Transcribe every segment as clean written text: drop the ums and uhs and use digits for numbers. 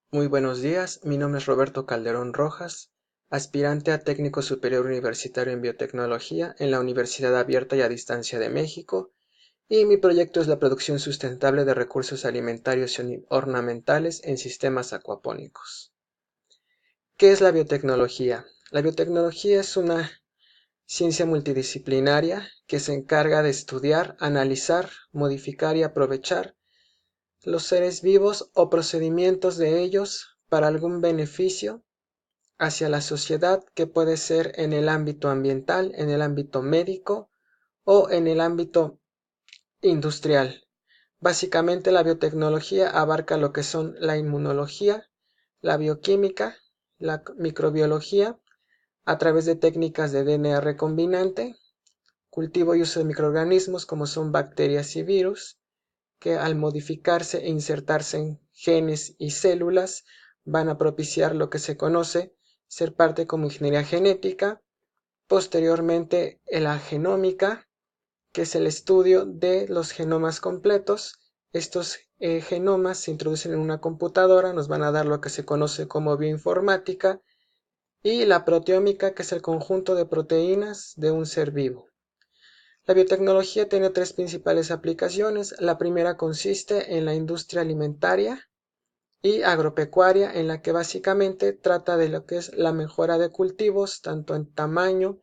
Muy buenos días, mi nombre es Roberto Calderón Rojas, aspirante a técnico superior universitario en biotecnología en la Universidad Abierta y a Distancia de México, y mi proyecto es la producción sustentable de recursos alimentarios y ornamentales en sistemas acuapónicos. ¿Qué es la biotecnología? La biotecnología es una ciencia multidisciplinaria que se encarga de estudiar, analizar, modificar y aprovechar los seres vivos o procedimientos de ellos para algún beneficio hacia la sociedad, que puede ser en el ámbito ambiental, en el ámbito médico o en el ámbito industrial. Básicamente la biotecnología abarca lo que son la inmunología, la bioquímica, la microbiología a través de técnicas de DNA recombinante, cultivo y uso de microorganismos como son bacterias y virus, que al modificarse e insertarse en genes y células van a propiciar lo que se conoce ser parte como ingeniería genética. Posteriormente, la genómica, que es el estudio de los genomas completos. Estos genomas se introducen en una computadora, nos van a dar lo que se conoce como bioinformática, y la proteómica, que es el conjunto de proteínas de un ser vivo. La biotecnología tiene tres principales aplicaciones. La primera consiste en la industria alimentaria y agropecuaria, en la que básicamente trata de lo que es la mejora de cultivos, tanto en tamaño,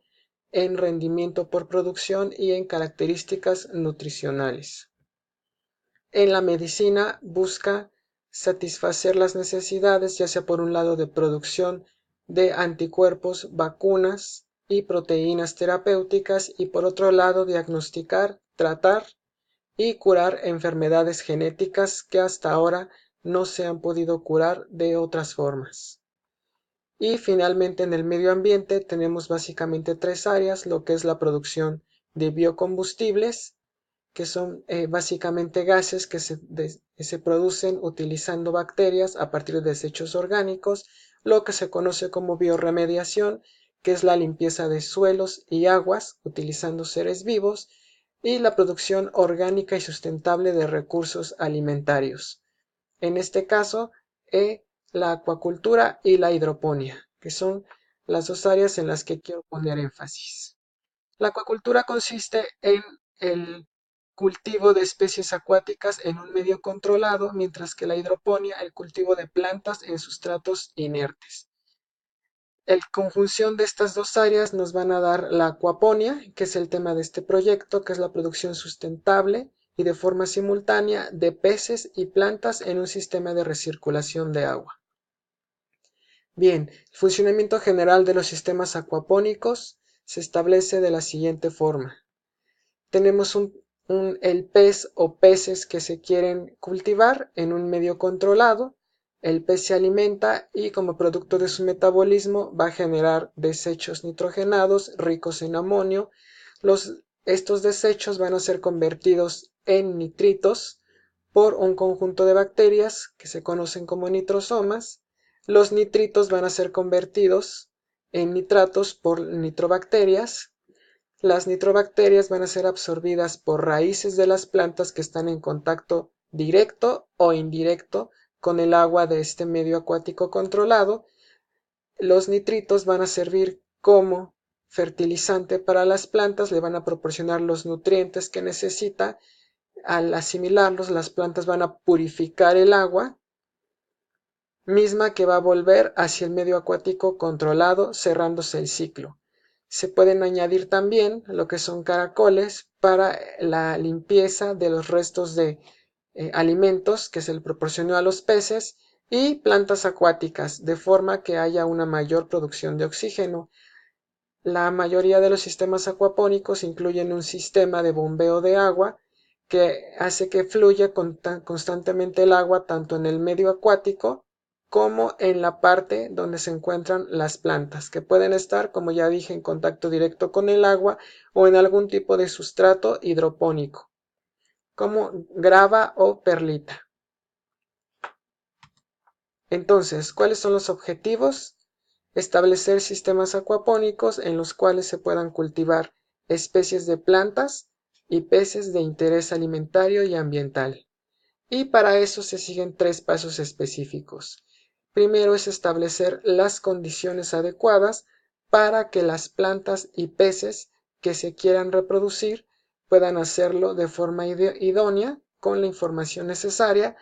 en rendimiento por producción y en características nutricionales. En la medicina busca satisfacer las necesidades, ya sea por un lado de producción de anticuerpos, vacunas y proteínas terapéuticas, y por otro lado diagnosticar, tratar y curar enfermedades genéticas que hasta ahora no se han podido curar de otras formas. Y finalmente, en el medio ambiente tenemos básicamente tres áreas: lo que es la producción de biocombustibles, que son básicamente gases que se producen utilizando bacterias a partir de desechos orgánicos; lo que se conoce como bioremediación, que es la limpieza de suelos y aguas utilizando seres vivos; y la producción orgánica y sustentable de recursos alimentarios. En este caso, la acuacultura y la hidroponía, que son las dos áreas en las que quiero poner énfasis. La acuacultura consiste en el cultivo de especies acuáticas en un medio controlado, mientras que la hidroponía el cultivo de plantas en sustratos inertes. La conjunción de estas dos áreas nos van a dar la acuaponía, que es el tema de este proyecto, que es la producción sustentable y de forma simultánea de peces y plantas en un sistema de recirculación de agua. Bien, el funcionamiento general de los sistemas acuapónicos se establece de la siguiente forma. Tenemos el pez o peces que se quieren cultivar en un medio controlado. El pez se alimenta y, como producto de su metabolismo, va a generar desechos nitrogenados ricos en amonio. Estos desechos van a ser convertidos en nitritos por un conjunto de bacterias que se conocen como nitrosomas. Los nitritos van a ser convertidos en nitratos por nitrobacterias. Las nitrobacterias van a ser absorbidas por raíces de las plantas que están en contacto directo o indirecto con el agua de este medio acuático controlado. Los nitritos van a servir como fertilizante para las plantas, le van a proporcionar los nutrientes que necesita. Al asimilarlos, las plantas van a purificar el agua, misma que va a volver hacia el medio acuático controlado, cerrándose el ciclo. Se pueden añadir también lo que son caracoles para la limpieza de los restos de alimentos que se le proporcionó a los peces, y plantas acuáticas, de forma que haya una mayor producción de oxígeno. La mayoría de los sistemas acuapónicos incluyen un sistema de bombeo de agua que hace que fluya constantemente el agua tanto en el medio acuático como en la parte donde se encuentran las plantas, que pueden estar, como ya dije, en contacto directo con el agua o en algún tipo de sustrato hidropónico, como grava o perlita. Entonces, ¿cuáles son los objetivos? Establecer sistemas acuapónicos en los cuales se puedan cultivar especies de plantas y peces de interés alimentario y ambiental. Y para eso se siguen tres pasos específicos. Primero es establecer las condiciones adecuadas para que las plantas y peces que se quieran reproducir puedan hacerlo de forma idónea con la información necesaria.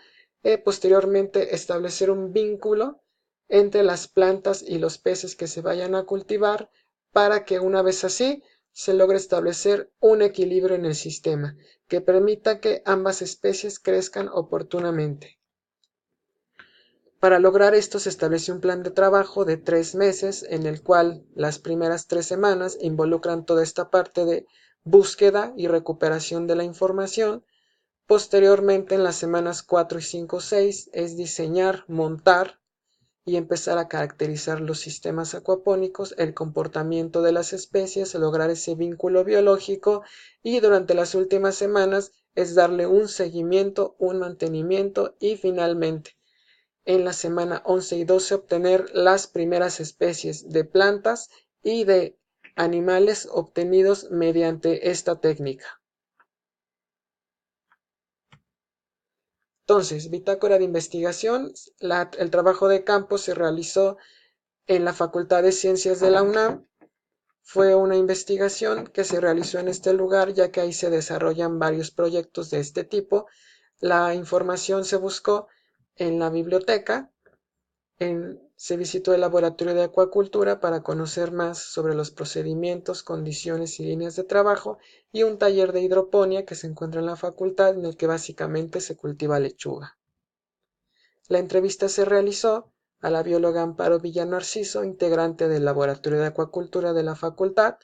Posteriormente establecer un vínculo entre las plantas y los peces que se vayan a cultivar para que una vez así se logre establecer un equilibrio en el sistema que permita que ambas especies crezcan oportunamente. Para lograr esto se estableció un plan de trabajo de 3 meses en el cual las primeras 3 semanas involucran toda esta parte de búsqueda y recuperación de la información. Posteriormente, en las semanas 4 y 5, 6 es diseñar, montar y empezar a caracterizar los sistemas acuapónicos, el comportamiento de las especies, lograr ese vínculo biológico, y durante las últimas semanas es darle un seguimiento, un mantenimiento y finalmente en la semana 11 y 12 obtener las primeras especies de plantas y de animales obtenidos mediante esta técnica. Entonces, bitácora de investigación. El trabajo de campo se realizó en la Facultad de Ciencias de la UNAM. Fue una investigación que se realizó en este lugar, ya que ahí se desarrollan varios proyectos de este tipo. La información se buscó en la biblioteca. Se visitó el laboratorio de acuacultura para conocer más sobre los procedimientos, condiciones y líneas de trabajo, y un taller de hidroponía que se encuentra en la facultad, en el que básicamente se cultiva lechuga. La entrevista se realizó a la bióloga Amparo Villanarciso, integrante del laboratorio de acuacultura de la facultad,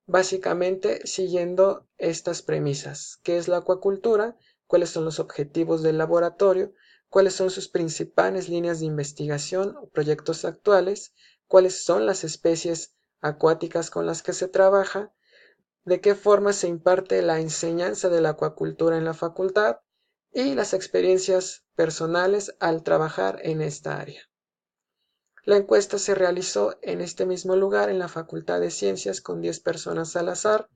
básicamente siguiendo estas premisas: ¿qué es la acuacultura? ¿Cuáles son los objetivos del laboratorio? ¿Cuáles son sus principales líneas de investigación o proyectos actuales? ¿Cuáles son las especies acuáticas con las que se trabaja? ¿De qué forma se imparte la enseñanza de la acuacultura en la facultad? Y las experiencias personales al trabajar en esta área. La encuesta se realizó en este mismo lugar, en la Facultad de Ciencias, con 10 personas al azar,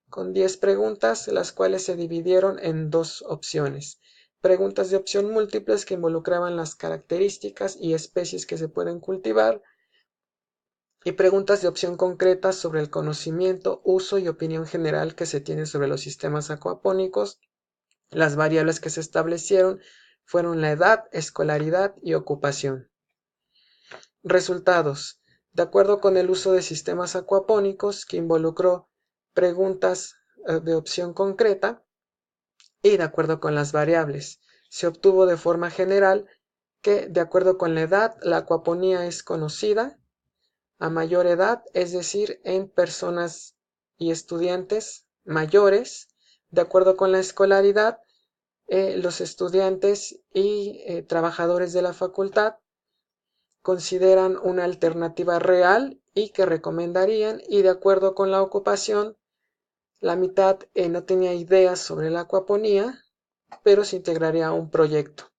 con 10 preguntas, las cuales se dividieron en 2 opciones. Preguntas de opción múltiples que involucraban las características y especies que se pueden cultivar, y preguntas de opción concreta sobre el conocimiento, uso y opinión general que se tiene sobre los sistemas acuapónicos. Las variables que se establecieron fueron la edad, escolaridad y ocupación. Resultados. De acuerdo con el uso de sistemas acuapónicos, que involucró preguntas de opción concreta, y de acuerdo con las variables, se obtuvo de forma general que, de acuerdo con la edad, la acuaponía es conocida a mayor edad, es decir, en personas y estudiantes mayores. De acuerdo con la escolaridad, los estudiantes y trabajadores de la facultad consideran una alternativa real y que recomendarían, y de acuerdo con la ocupación, la mitad no tenía ideas sobre la acuaponía, pero se integraría a un proyecto,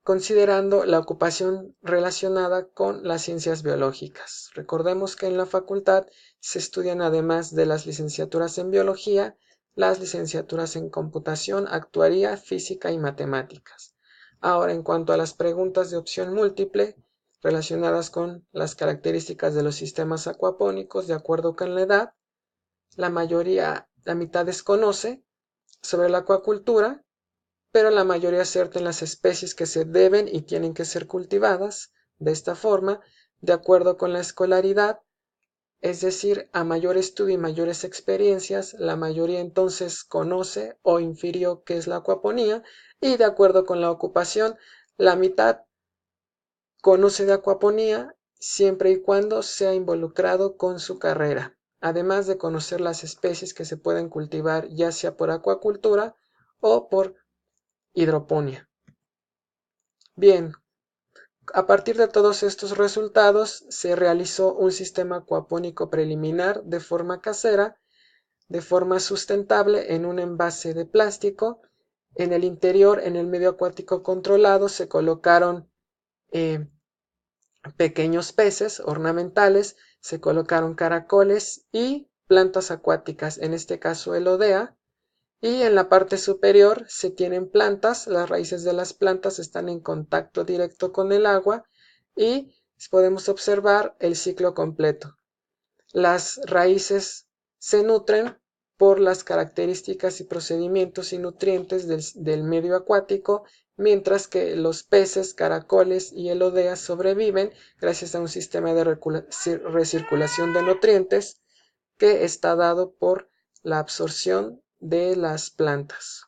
considerando la ocupación relacionada con las ciencias biológicas. Recordemos que en la facultad se estudian, además de las licenciaturas en biología, las licenciaturas en computación, actuaría, física y matemáticas. Ahora, en cuanto a las preguntas de opción múltiple relacionadas con las características de los sistemas acuapónicos, de acuerdo con la edad, la mitad desconoce sobre la acuacultura, pero la mayoría acerta en las especies que se deben y tienen que ser cultivadas de esta forma. De acuerdo con la escolaridad, es decir, a mayor estudio y mayores experiencias, la mayoría entonces conoce o infirió qué es la acuaponía, y de acuerdo con la ocupación, la mitad conoce de acuaponía siempre y cuando sea involucrado con su carrera, además de conocer las especies que se pueden cultivar ya sea por acuacultura o por hidroponía. Bien, a partir de todos estos resultados se realizó un sistema acuapónico preliminar de forma casera, de forma sustentable, en un envase de plástico. En el interior, en el medio acuático controlado, se colocaron pequeños peces ornamentales, se colocaron caracoles y plantas acuáticas, en este caso el odea, Y en la parte superior se tienen plantas, las raíces de las plantas están en contacto directo con el agua y podemos observar el ciclo completo. Las raíces se nutren por las características y procedimientos y nutrientes del medio acuático, mientras que los peces, caracoles y elodeas sobreviven gracias a un sistema de recirculación de nutrientes que está dado por la absorción de las plantas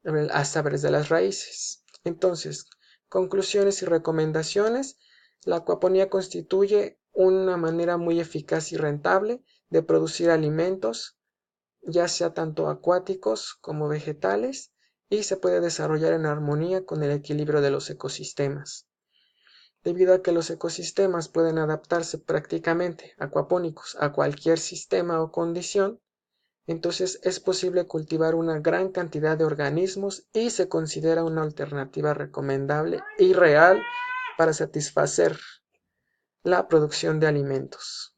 a través de las raíces. Entonces, conclusiones y recomendaciones. La acuaponía constituye una manera muy eficaz y rentable de producir alimentos, ya sea tanto acuáticos como vegetales, y se puede desarrollar en armonía con el equilibrio de los ecosistemas. Debido a que los ecosistemas pueden adaptarse prácticamente acuapónicos a cualquier sistema o condición, entonces es posible cultivar una gran cantidad de organismos y se considera una alternativa recomendable y real para satisfacer la producción de alimentos.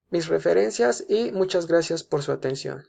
Mis referencias y muchas gracias por su atención.